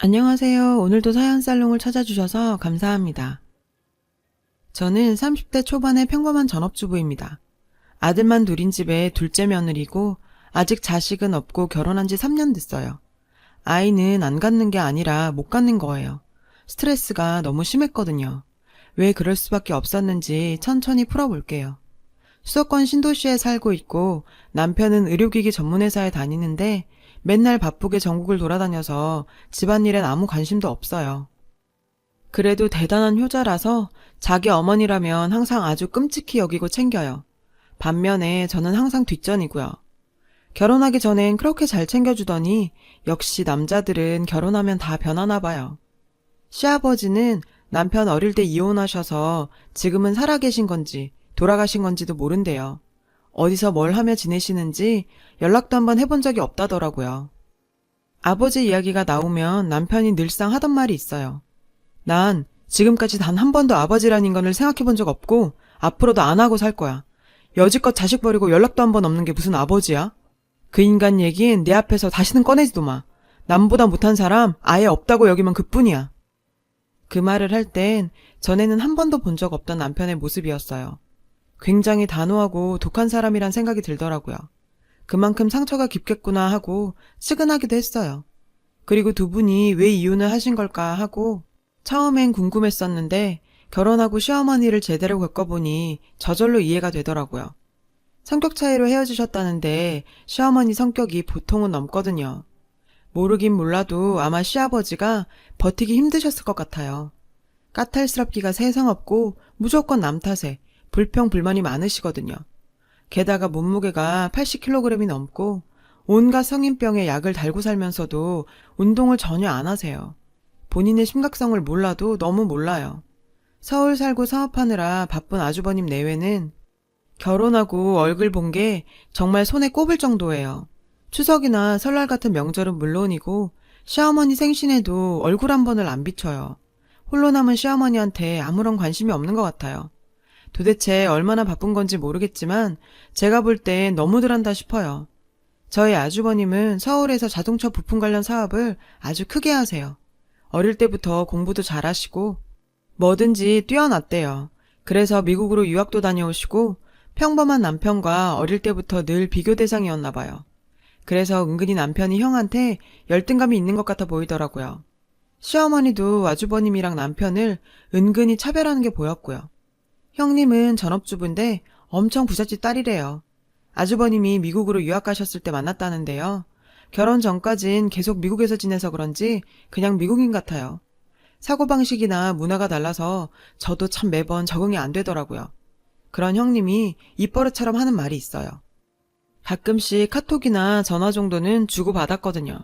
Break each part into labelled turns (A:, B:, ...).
A: 안녕하세요. 오늘도 사연살롱을 찾아주셔서 감사합니다. 저는 30대 초반의 평범한 전업주부입니다. 아들만 둘인 집에 둘째 며느리고 아직 자식은 없고 결혼한 지 3년 됐어요. 아이는 안 갖는 게 아니라 못 갖는 거예요. 스트레스가 너무 심했거든요. 왜 그럴 수밖에 없었는지 천천히 풀어볼게요. 수도권 신도시에 살고 있고 남편은 의료기기 전문회사에 다니는데 맨날 바쁘게 전국을 돌아다녀서 집안일엔 아무 관심도 없어요. 그래도 대단한 효자라서 자기 어머니라면 항상 아주 끔찍히 여기고 챙겨요. 반면에 저는 항상 뒷전이고요. 결혼하기 전엔 그렇게 잘 챙겨주더니 역시 남자들은 결혼하면 다 변하나 봐요. 시아버지는 남편 어릴 때 이혼하셔서 지금은 살아계신 건지 돌아가신 건지도 모른대요. 어디서 뭘 하며 지내시는지 연락도 한번 해본 적이 없다더라고요. 아버지 이야기가 나오면 남편이 늘상 하던 말이 있어요. 난 지금까지 단 한 번도 아버지란 인간을 생각해 본 적 없고 앞으로도 안 하고 살 거야. 여지껏 자식 버리고 연락도 한 번 없는 게 무슨 아버지야? 그 인간 얘기는 내 앞에서 다시는 꺼내지도 마. 남보다 못한 사람 아예 없다고 여기면 그뿐이야. 그 말을 할 땐 전에는 한 번도 본 적 없던 남편의 모습이었어요. 굉장히 단호하고 독한 사람이란 생각이 들더라고요. 그만큼 상처가 깊겠구나 하고 측은하기도 했어요. 그리고 두 분이 왜 이혼을 하신 걸까 하고 처음엔 궁금했었는데 결혼하고 시어머니를 제대로 겪어보니 저절로 이해가 되더라고요. 성격 차이로 헤어지셨다는데 시어머니 성격이 보통은 넘거든요. 모르긴 몰라도 아마 시아버지가 버티기 힘드셨을 것 같아요. 까탈스럽기가 세상 없고 무조건 남 탓에 불평 불만이 많으시거든요. 게다가 몸무게가 80kg이 넘고 온갖 성인병에 약을 달고 살면서도 운동을 전혀 안 하세요. 본인의 심각성을 몰라도 너무 몰라요. 서울 살고 사업하느라 바쁜 아주버님 내외는 결혼하고 얼굴 본 게 정말 손에 꼽을 정도예요. 추석이나 설날 같은 명절은 물론이고 시어머니 생신에도 얼굴 한 번을 안 비춰요. 홀로 남은 시어머니한테 아무런 관심이 없는 것 같아요. 도대체 얼마나 바쁜 건지 모르겠지만 제가 볼 땐 너무들 한다 싶어요. 저희 아주버님은 서울에서 자동차 부품 관련 사업을 아주 크게 하세요. 어릴 때부터 공부도 잘하시고 뭐든지 뛰어났대요. 그래서 미국으로 유학도 다녀오시고 평범한 남편과 어릴 때부터 늘 비교 대상이었나 봐요. 그래서 은근히 남편이 형한테 열등감이 있는 것 같아 보이더라고요. 시어머니도 아주버님이랑 남편을 은근히 차별하는 게 보였고요. 형님은 전업주부인데 엄청 부잣집 딸이래요. 아주버님이 미국으로 유학 가셨을 때 만났다는데요. 결혼 전까진 계속 미국에서 지내서 그런지 그냥 미국인 같아요. 사고방식이나 문화가 달라서 저도 참 매번 적응이 안 되더라고요. 그런 형님이 입버릇처럼 하는 말이 있어요. 가끔씩 카톡이나 전화 정도는 주고받았거든요.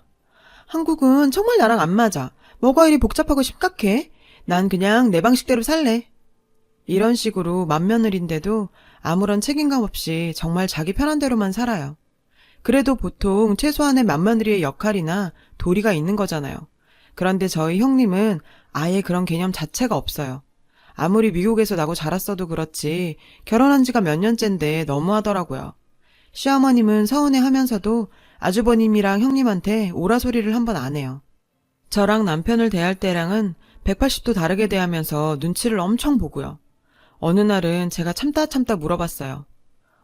A: 한국은 정말 나랑 안 맞아. 뭐가 이리 복잡하고 심각해? 난 그냥 내 방식대로 살래. 이런 식으로 맏며느리인데도 아무런 책임감 없이 정말 자기 편한 대로만 살아요. 그래도 보통 최소한의 맏며느리의 역할이나 도리가 있는 거잖아요. 그런데 저희 형님은 아예 그런 개념 자체가 없어요. 아무리 미국에서 나고 자랐어도 그렇지 결혼한 지가 몇 년째인데 너무하더라고요. 시어머님은 서운해하면서도 아주버님이랑 형님한테 오라소리를 한 번 안 해요. 저랑 남편을 대할 때랑은 180도 다르게 대하면서 눈치를 엄청 보고요. 어느 날은 제가 참다 물어봤어요.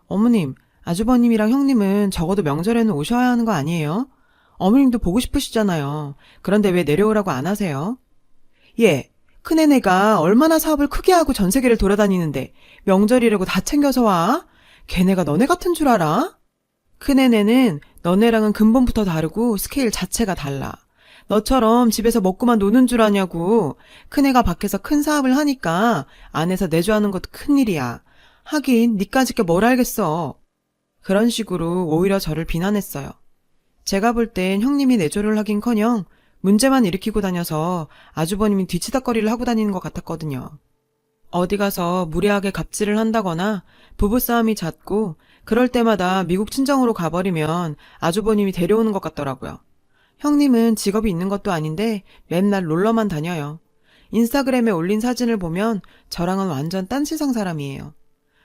A: 어머님, 아주버님이랑 형님은 적어도 명절에는 오셔야 하는 거 아니에요? 어머님도 보고 싶으시잖아요. 그런데 왜 내려오라고 안 하세요? 예, 큰애네가 얼마나 사업을 크게 하고 전 세계를 돌아다니는데 명절이라고 다 챙겨서 와? 걔네가 너네 같은 줄 알아? 큰애네는 너네랑은 근본부터 다르고 스케일 자체가 달라. 너처럼 집에서 먹고만 노는 줄 아냐고. 큰애가 밖에서 큰 사업을 하니까 안에서 내조하는 것도 큰일이야. 하긴 니까짓 게 뭘 알겠어. 그런 식으로 오히려 저를 비난했어요. 제가 볼 땐 형님이 내조를 하긴커녕 문제만 일으키고 다녀서 아주버님이 뒤치다꺼리를 하고 다니는 것 같았거든요. 어디 가서 무례하게 갑질을 한다거나 부부싸움이 잦고 그럴 때마다 미국 친정으로 가버리면 아주버님이 데려오는 것 같더라고요. 형님은 직업이 있는 것도 아닌데 맨날 놀러만 다녀요. 인스타그램에 올린 사진을 보면 저랑은 완전 딴 세상 사람이에요.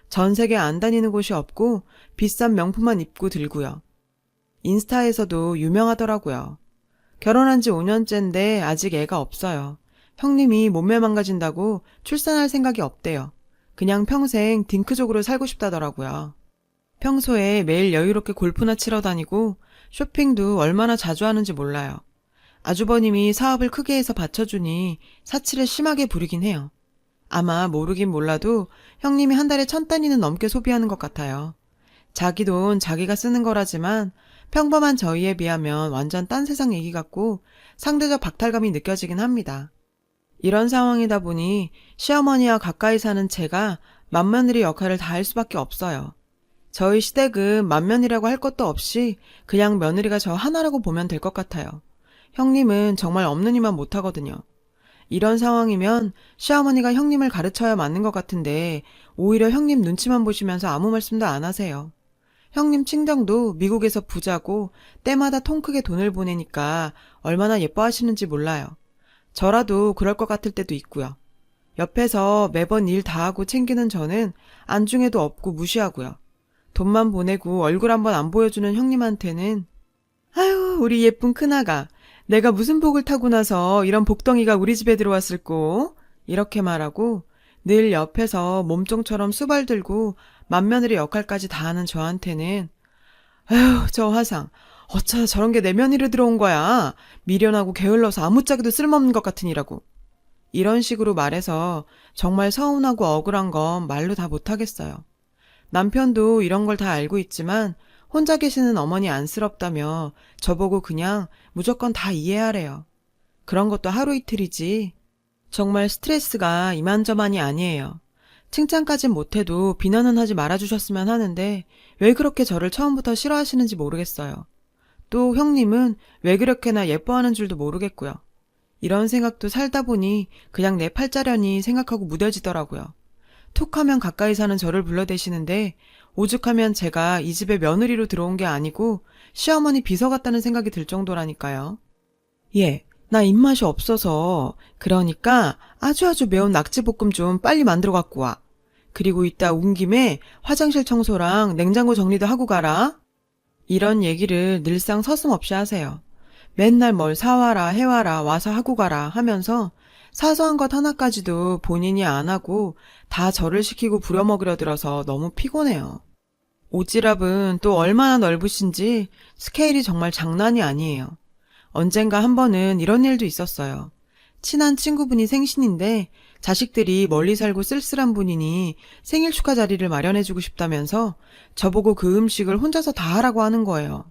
A: 전 세계 안 다니는 곳이 없고 비싼 명품만 입고 들고요. 인스타에서도 유명하더라고요. 결혼한 지 5년째인데 아직 애가 없어요. 형님이 몸매 망가진다고 출산할 생각이 없대요. 그냥 평생 딩크족으로 살고 싶다더라고요. 평소에 매일 여유롭게 골프나 치러 다니고 쇼핑도 얼마나 자주 하는지 몰라요. 아주버님이 사업을 크게 해서 받쳐주니 사치를 심하게 부리긴 해요. 아마 모르긴 몰라도 형님이 한 달에 1,000단위는 넘게 소비하는 것 같아요. 자기 돈 자기가 쓰는 거라지만 평범한 저희에 비하면 완전 딴 세상 얘기 같고 상대적 박탈감이 느껴지긴 합니다. 이런 상황이다 보니 시어머니와 가까이 사는 제가 맏며느리 역할을 다할 수밖에 없어요. 저희 시댁은 맏며느리라고 할 것도 없이 그냥 며느리가 저 하나라고 보면 될 것 같아요. 형님은 정말 없는 이만 못하거든요. 이런 상황이면 시어머니가 형님을 가르쳐야 맞는 것 같은데 오히려 형님 눈치만 보시면서 아무 말씀도 안 하세요. 형님 친정도 미국에서 부자고 때마다 통 크게 돈을 보내니까 얼마나 예뻐하시는지 몰라요. 저라도 그럴 것 같을 때도 있고요. 옆에서 매번 일 다 하고 챙기는 저는 안중에도 없고 무시하고요. 돈만 보내고 얼굴 한번 안 보여주는 형님한테는 아유 우리 예쁜 큰아가 내가 무슨 복을 타고 나서 이런 복덩이가 우리 집에 들어왔을꼬 이렇게 말하고 늘 옆에서 몸종처럼 수발 들고 맏며느리 역할까지 다 하는 저한테는 아휴 저 화상 어쩌다 저런 게 내 며느리로 들어온 거야. 미련하고 게을러서 아무짝에도 쓸모없는 것 같으니라고. 이런 식으로 말해서 정말 서운하고 억울한 건 말로 다 못하겠어요. 남편도 이런 걸 다 알고 있지만 혼자 계시는 어머니 안쓰럽다며 저보고 그냥 무조건 다 이해하래요. 그런 것도 하루 이틀이지. 정말 스트레스가 이만저만이 아니에요. 칭찬까진 못해도 비난은 하지 말아주셨으면 하는데 왜 그렇게 저를 처음부터 싫어하시는지 모르겠어요. 또 형님은 왜 그렇게나 예뻐하는 줄도 모르겠고요. 이런 생각도 살다 보니 그냥 내 팔자려니 생각하고 무뎌지더라고요. 툭 하면 가까이 사는 저를 불러대시는데 오죽하면 제가 이 집에 며느리로 들어온 게 아니고 시어머니 비서 같다는 생각이 들 정도라니까요. 예, 나 입맛이 없어서 그러니까 아주 매운 낙지볶음 좀 빨리 만들어 갖고 와. 그리고 이따 온 김에 화장실 청소랑 냉장고 정리도 하고 가라. 이런 얘기를 늘상 서슴없이 하세요. 맨날 뭘 사와라 해와라 와서 하고 가라 하면서 사소한 것 하나까지도 본인이 안 하고 다 저를 시키고 부려먹으려 들어서 너무 피곤해요. 오지랖은 또 얼마나 넓으신지 스케일이 정말 장난이 아니에요. 언젠가 한 번은 이런 일도 있었어요. 친한 친구분이 생신인데 자식들이 멀리 살고 쓸쓸한 분이니 생일 축하 자리를 마련해주고 싶다면서 저보고 그 음식을 혼자서 다 하라고 하는 거예요.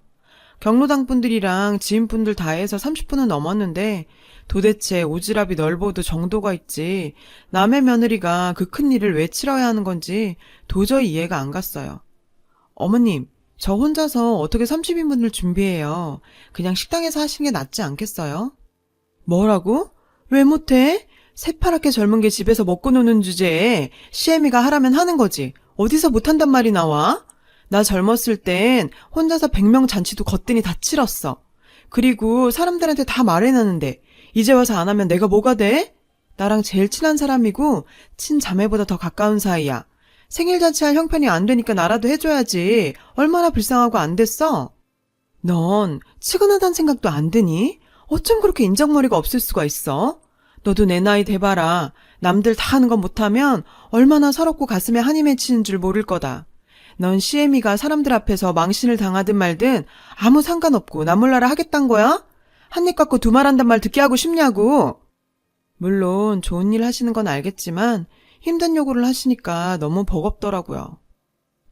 A: 경로당 분들이랑 지인분들 다 해서 30분은 넘었는데 도대체 오지랖이 넓어도 정도가 있지 남의 며느리가 그 큰 일을 왜 치러야 하는 건지 도저히 이해가 안 갔어요. 어머님, 저 혼자서 어떻게 30인분을 준비해요? 그냥 식당에서 하시는 게 낫지 않겠어요? 뭐라고? 왜 못해? 새파랗게 젊은 게 집에서 먹고 노는 주제에 시애미가 하라면 하는 거지. 어디서 못한단 말이 나와? 나 젊었을 땐 혼자서 100명 잔치도 거뜬히 다 치렀어. 그리고 사람들한테 다 말해놨는데 이제 와서 안 하면 내가 뭐가 돼? 나랑 제일 친한 사람이고 친자매보다 더 가까운 사이야. 생일 잔치할 형편이 안 되니까 나라도 해줘야지. 얼마나 불쌍하고 안 됐어? 넌 측은하단 생각도 안 드니? 어쩜 그렇게 인정머리가 없을 수가 있어? 너도 내 나이 돼봐라. 남들 다 하는 건 못하면 얼마나 서럽고 가슴에 한이 맺히는 줄 모를 거다. 넌 시애미가 사람들 앞에서 망신을 당하든 말든 아무 상관없고 나 몰라라 하겠단 거야? 한입 갖고 두 말 한단 말 듣게 하고 싶냐고. 물론 좋은 일 하시는 건 알겠지만 힘든 요구를 하시니까 너무 버겁더라고요.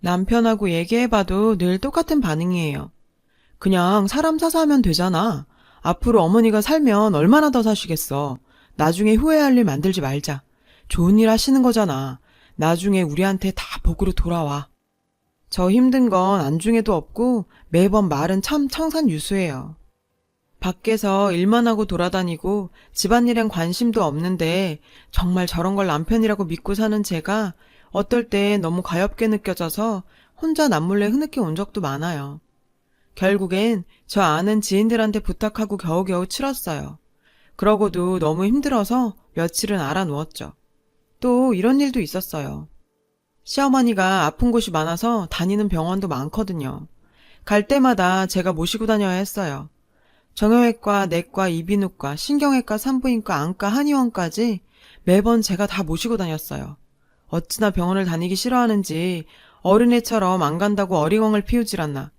A: 남편하고 얘기해봐도 늘 똑같은 반응이에요. 그냥 사람 사서 하면 되잖아. 앞으로 어머니가 살면 얼마나 더 사시겠어. 나중에 후회할 일 만들지 말자. 좋은 일 하시는 거잖아. 나중에 우리한테 다 복으로 돌아와. 저 힘든 건 안중에도 없고 매번 말은 참 청산유수예요. 밖에서 일만 하고 돌아다니고 집안일엔 관심도 없는데 정말 저런 걸 남편이라고 믿고 사는 제가 어떨 때 너무 가엾게 느껴져서 혼자 남몰래 흐느껴 온 적도 많아요. 결국엔 저 아는 지인들한테 부탁하고 겨우겨우 치렀어요. 그러고도 너무 힘들어서 며칠은 알아누웠죠. 또 이런 일도 있었어요. 시어머니가 아픈 곳이 많아서 다니는 병원도 많거든요. 갈 때마다 제가 모시고 다녀야 했어요. 정형외과, 내과, 이비인후과, 신경외과, 산부인과, 안과, 한의원까지 매번 제가 다 모시고 다녔어요. 어찌나 병원을 다니기 싫어하는지 어린애처럼 안 간다고 어리광을 피우질 않나.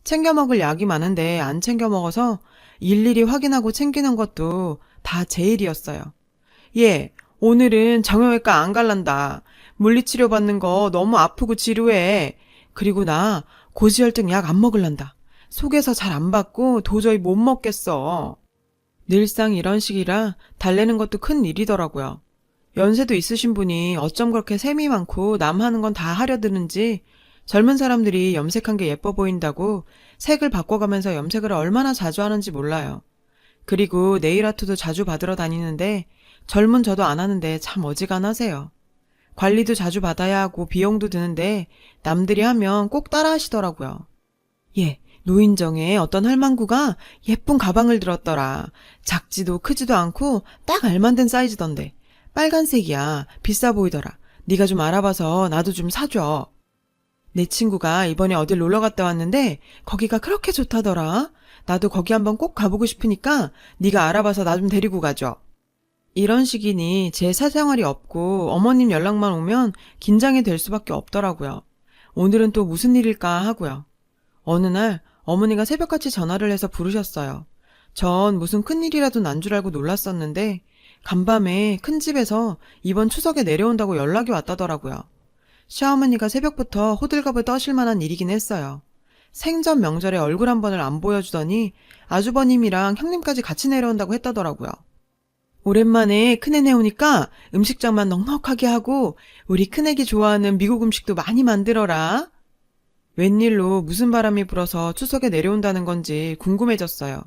A: 챙겨 먹을 약이 많은데 안 챙겨 먹어서 일일이 확인하고 챙기는 것도 다 제 일이었어요. 예, 오늘은 정형외과 안 갈란다. 물리치료 받는 거 너무 아프고 지루해. 그리고 나 고지혈증 약 안 먹을란다. 속에서 잘 안 받고 도저히 못 먹겠어. 늘상 이런 식이라 달래는 것도 큰 일이더라고요. 연세도 있으신 분이 어쩜 그렇게 셈이 많고 남 하는 건 다 하려 드는지 젊은 사람들이 염색한 게 예뻐 보인다고 색을 바꿔가면서 염색을 얼마나 자주 하는지 몰라요. 그리고 네일 아트도 자주 받으러 다니는데 젊은 저도 안 하는데 참 어지간하세요. 관리도 자주 받아야 하고 비용도 드는데 남들이 하면 꼭 따라 하시더라고요. 예, 노인정에 어떤 할망구가 예쁜 가방을 들었더라. 작지도 크지도 않고 딱 알만든 사이즈던데. 빨간색이야. 비싸 보이더라. 네가 좀 알아봐서 나도 좀 사줘. 내 친구가 이번에 어딜 놀러 갔다 왔는데 거기가 그렇게 좋다더라. 나도 거기 한번 꼭 가보고 싶으니까 네가 알아봐서 나 좀 데리고 가줘. 이런 식이니 제 사생활이 없고 어머님 연락만 오면 긴장이 될 수밖에 없더라고요. 오늘은 또 무슨 일일까 하고요. 어느 날 어머니가 새벽같이 전화를 해서 부르셨어요. 전 무슨 큰일이라도 난 줄 알고 놀랐었는데 간밤에 큰 집에서 이번 추석에 내려온다고 연락이 왔다더라고요. 시어머니가 새벽부터 호들갑을 떠실 만한 일이긴 했어요. 생전 명절에 얼굴 한 번을 안 보여주더니 아주버님이랑 형님까지 같이 내려온다고 했다더라고요. 오랜만에 큰애네 오니까 음식장만 넉넉하게 하고 우리 큰애기 좋아하는 미국 음식도 많이 만들어라. 웬일로 무슨 바람이 불어서 추석에 내려온다는 건지 궁금해졌어요.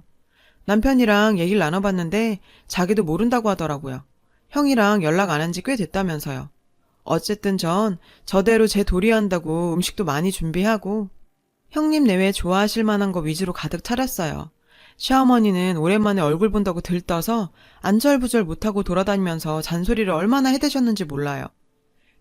A: 남편이랑 얘기를 나눠봤는데 자기도 모른다고 하더라고요. 형이랑 연락 안 한 지 꽤 됐다면서요. 어쨌든 전 저대로 제 도리한다고 음식도 많이 준비하고 형님 내외 좋아하실 만한 거 위주로 가득 차렸어요. 시어머니는 오랜만에 얼굴 본다고 들떠서 안절부절 못하고 돌아다니면서 잔소리를 얼마나 해대셨는지 몰라요.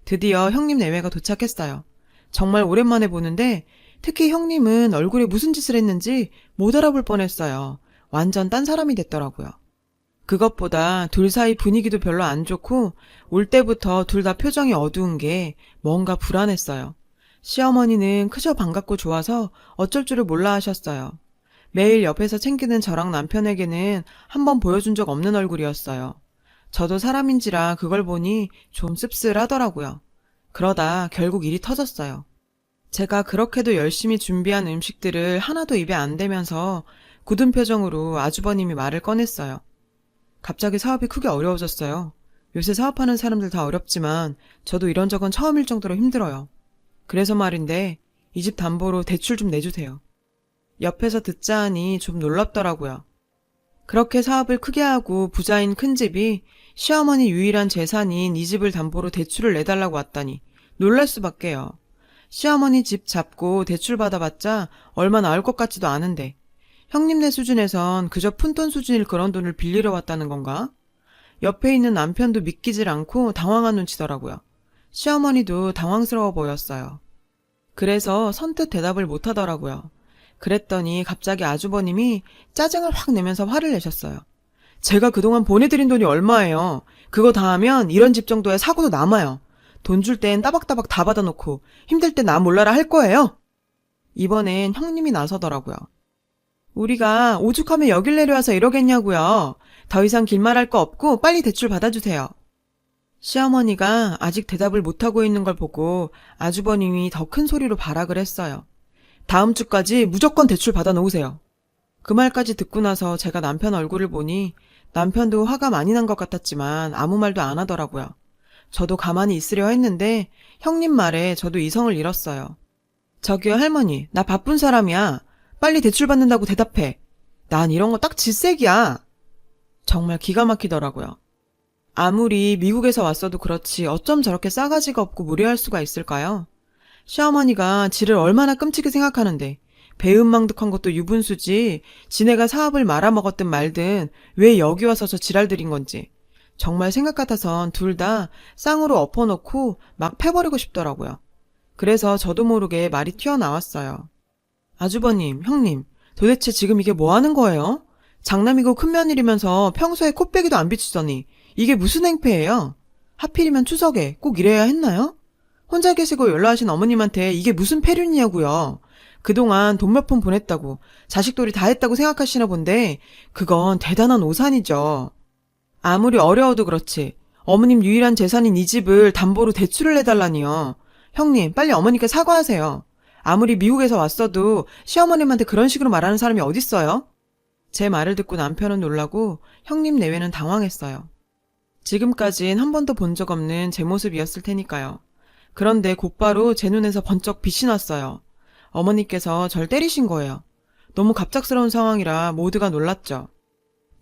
A: 드디어 형님 내외가 도착했어요. 정말 오랜만에 보는데 특히 형님은 얼굴에 무슨 짓을 했는지 못 알아볼 뻔했어요. 완전 딴 사람이 됐더라고요. 그것보다 둘 사이 분위기도 별로 안 좋고 올 때부터 둘 다 표정이 어두운 게 뭔가 불안했어요. 시어머니는 그저 반갑고 좋아서 어쩔 줄을 몰라 하셨어요. 매일 옆에서 챙기는 저랑 남편에게는 한번 보여준 적 없는 얼굴이었어요. 저도 사람인지라 그걸 보니 좀 씁쓸하더라고요. 그러다 결국 일이 터졌어요. 제가 그렇게도 열심히 준비한 음식들을 하나도 입에 안 대면서 굳은 표정으로 아주버님이 말을 꺼냈어요. 갑자기 사업이 크게 어려워졌어요. 요새 사업하는 사람들 다 어렵지만 저도 이런 적은 처음일 정도로 힘들어요. 그래서 말인데 이 집 담보로 대출 좀 내주세요. 옆에서 듣자 하니 좀 놀랍더라고요. 그렇게 사업을 크게 하고 부자인 큰 집이 시어머니 유일한 재산인 이 집을 담보로 대출을 내달라고 왔다니 놀랄 수밖에요. 시어머니 집 잡고 대출 받아봤자 얼마 나올 것 같지도 않은데 형님네 수준에선 그저 푼돈 수준일 그런 돈을 빌리러 왔다는 건가? 옆에 있는 남편도 믿기질 않고 당황한 눈치더라고요. 시어머니도 당황스러워 보였어요. 그래서 선뜻 대답을 못하더라고요. 그랬더니 갑자기 아주버님이 짜증을 확 내면서 화를 내셨어요. 제가 그동안 보내드린 돈이 얼마예요? 그거 다 하면 이런 집 정도의 사고도 남아요. 돈 줄 땐 따박따박 다 받아놓고 힘들 땐 나 몰라라 할 거예요? 이번엔 형님이 나서더라고요. 우리가 오죽하면 여길 내려와서 이러겠냐고요. 더 이상 길말할 거 없고 빨리 대출 받아주세요. 시어머니가 아직 대답을 못하고 있는 걸 보고 아주버님이 더 큰 소리로 발악을 했어요. 다음 주까지 무조건 대출 받아놓으세요. 그 말까지 듣고 나서 제가 남편 얼굴을 보니 남편도 화가 많이 난 것 같았지만 아무 말도 안 하더라고요. 저도 가만히 있으려 했는데 형님 말에 저도 이성을 잃었어요. 저기요 할머니, 나 바쁜 사람이야. 빨리 대출 받는다고 대답해. 난 이런 거 딱 질색이야. 정말 기가 막히더라고요. 아무리 미국에서 왔어도 그렇지 어쩜 저렇게 싸가지가 없고 무례할 수가 있을까요? 시어머니가 지를 얼마나 끔찍히 생각하는데 배은망덕한 것도 유분수지 지네가 사업을 말아먹었든 말든 왜 여기 와서 저 지랄들인 건지 정말 생각 같아선 둘 다 쌍으로 엎어놓고 막 패버리고 싶더라고요. 그래서 저도 모르게 말이 튀어나왔어요. 아주버님, 형님, 도대체 지금 이게 뭐 하는 거예요? 장남이고 큰며느리면서 평소에 콧배기도 안 비추더니 이게 무슨 행패예요? 하필이면 추석에 꼭 이래야 했나요? 혼자 계시고 연락하신 어머님한테 이게 무슨 패륜이냐고요. 그동안 돈 몇 푼 보냈다고 자식돌이 다 했다고 생각하시나 본데 그건 대단한 오산이죠. 아무리 어려워도 그렇지 어머님 유일한 재산인 이 집을 담보로 대출을 해달라니요. 형님 빨리 어머니께 사과하세요. 아무리 미국에서 왔어도 시어머님한테 그런 식으로 말하는 사람이 어딨어요? 제 말을 듣고 남편은 놀라고 형님 내외는 당황했어요. 지금까진 한 번도 본 적 없는 제 모습이었을 테니까요. 그런데 곧바로 제 눈에서 번쩍 빛이 났어요. 어머니께서 절 때리신 거예요. 너무 갑작스러운 상황이라 모두가 놀랐죠.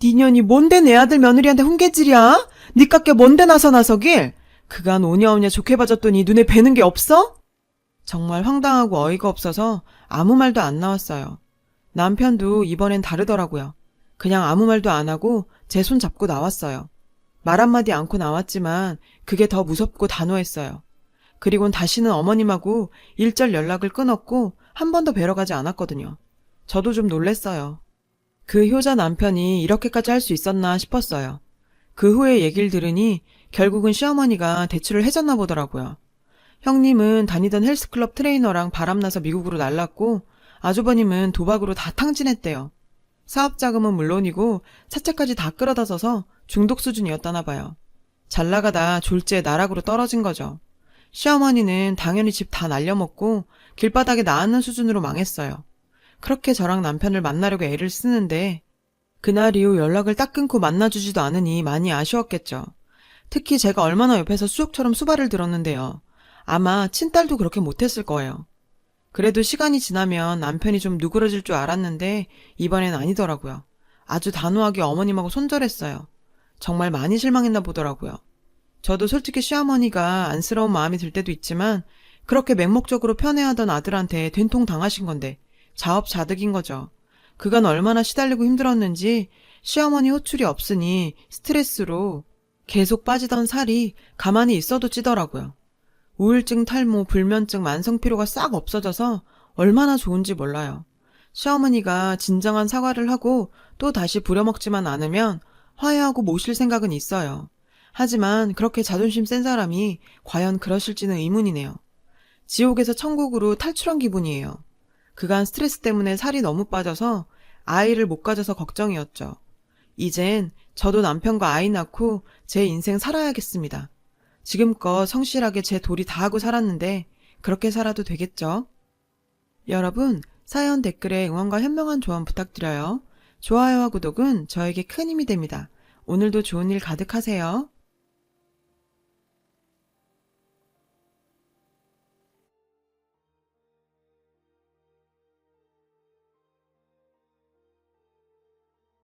A: 니년이 뭔데 내 아들 며느리한테 훈계질이야? 니깎게 뭔데 나서길? 그간 오냐오냐 좋게 봐줬더니 눈에 뵈는 게 없어? 정말 황당하고 어이가 없어서 아무 말도 안 나왔어요. 남편도 이번엔 다르더라고요. 그냥 아무 말도 안 하고 제 손 잡고 나왔어요. 말 한마디 않고 나왔지만 그게 더 무섭고 단호했어요. 그리곤 다시는 어머님하고 일절 연락을 끊었고 한 번도 뵈러 가지 않았거든요. 저도 좀 놀랬어요. 그 효자 남편이 이렇게까지 할 수 있었나 싶었어요. 그 후에 얘기를 들으니 결국은 시어머니가 대출을 해줬나 보더라고요. 형님은 다니던 헬스클럽 트레이너랑 바람나서 미국으로 날랐고 아주버님은 도박으로 다 탕진했대요. 사업 자금은 물론이고 차차까지 다 끌어다 써서 중독 수준이었다나 봐요. 잘 나가다 졸지에 나락으로 떨어진 거죠. 시어머니는 당연히 집 다 날려먹고 길바닥에 나앉는 수준으로 망했어요. 그렇게 저랑 남편을 만나려고 애를 쓰는데 그날 이후 연락을 딱 끊고 만나주지도 않으니 많이 아쉬웠겠죠. 특히 제가 얼마나 옆에서 수족처럼 수발을 들었는데요. 아마 친딸도 그렇게 못했을 거예요. 그래도 시간이 지나면 남편이 좀 누그러질 줄 알았는데 이번엔 아니더라고요. 아주 단호하게 어머님하고 손절했어요. 정말 많이 실망했나 보더라고요. 저도 솔직히 시어머니가 안쓰러운 마음이 들 때도 있지만 그렇게 맹목적으로 편애하던 아들한테 된통 당하신 건데 자업자득인 거죠. 그간 얼마나 시달리고 힘들었는지 시어머니 호출이 없으니 스트레스로 계속 빠지던 살이 가만히 있어도 찌더라고요. 우울증, 탈모, 불면증, 만성피로가 싹 없어져서 얼마나 좋은지 몰라요. 시어머니가 진정한 사과를 하고 또 다시 부려먹지만 않으면 화해하고 모실 생각은 있어요. 하지만 그렇게 자존심 센 사람이 과연 그러실지는 의문이네요. 지옥에서 천국으로 탈출한 기분이에요. 그간 스트레스 때문에 살이 너무 빠져서 아이를 못 가져서 걱정이었죠. 이젠 저도 남편과 아이 낳고 제 인생 살아야겠습니다. 지금껏 성실하게 제 도리 다 하고 살았는데 그렇게 살아도 되겠죠? 여러분, 사연 댓글에 응원과 현명한 조언 부탁드려요. 좋아요와 구독은 저에게 큰 힘이 됩니다. 오늘도 좋은 일 가득하세요.